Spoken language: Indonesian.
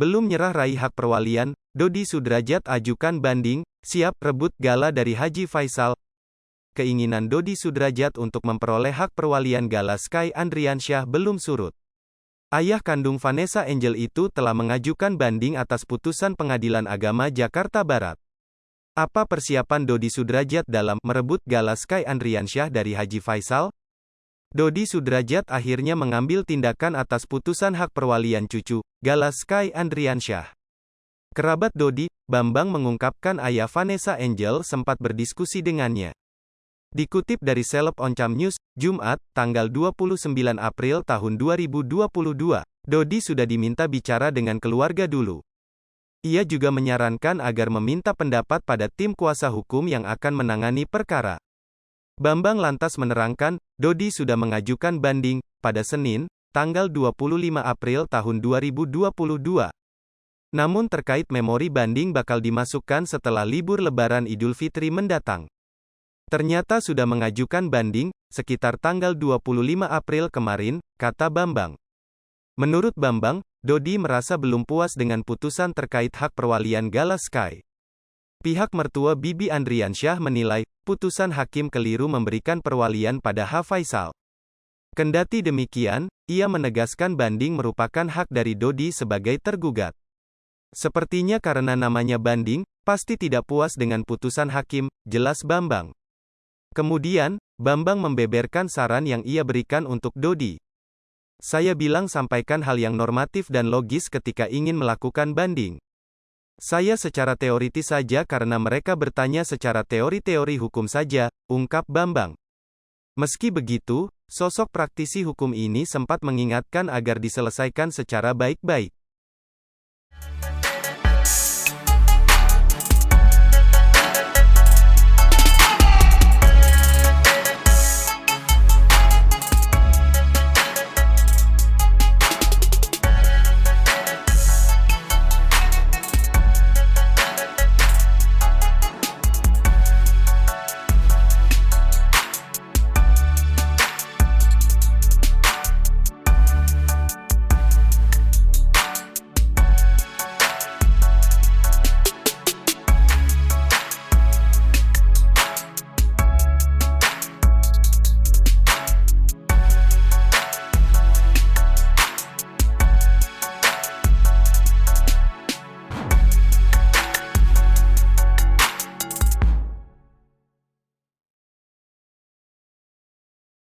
Belum nyerah raih hak perwalian, Dodi Sudrajat ajukan banding, siap rebut Gala dari Haji Faisal. Keinginan Dodi Sudrajat untuk memperoleh hak perwalian Gala Sky Andriansyah belum surut. Ayah kandung Vanessa Angel itu telah mengajukan banding atas putusan Pengadilan Agama Jakarta Barat. Apa persiapan Dodi Sudrajat dalam merebut Gala Sky Andriansyah dari Haji Faisal? Dodi Sudrajat akhirnya mengambil tindakan atas putusan hak perwalian cucu, Gala Sky Andriansyah. Kerabat Dodi, Bambang mengungkapkan ayah Vanessa Angel sempat berdiskusi dengannya. Dikutip dari Seleb Oncam News, Jumat, tanggal 29 April tahun 2022, Dodi sudah diminta bicara dengan keluarga dulu. Ia juga menyarankan agar meminta pendapat pada tim kuasa hukum yang akan menangani perkara. Bambang lantas menerangkan, Dodi sudah mengajukan banding, pada Senin, tanggal 25 April tahun 2022. Namun terkait memori banding bakal dimasukkan setelah libur Lebaran Idul Fitri mendatang. Ternyata sudah mengajukan banding, sekitar tanggal 25 April kemarin, kata Bambang. Menurut Bambang, Dodi merasa belum puas dengan putusan terkait hak perwalian Gala Sky. Pihak mertua Bibi Andriansyah menilai, putusan hakim keliru memberikan perwalian pada H. Faisal. Kendati demikian, ia menegaskan banding merupakan hak dari Dodi sebagai tergugat. Sepertinya karena namanya banding, pasti tidak puas dengan putusan hakim, jelas Bambang. Kemudian, Bambang membeberkan saran yang ia berikan untuk Dodi. Saya bilang sampaikan hal yang normatif dan logis ketika ingin melakukan banding. Saya secara teoritis saja karena mereka bertanya secara teori-teori hukum saja, ungkap Bambang. Meski begitu, sosok praktisi hukum ini sempat mengingatkan agar diselesaikan secara baik-baik.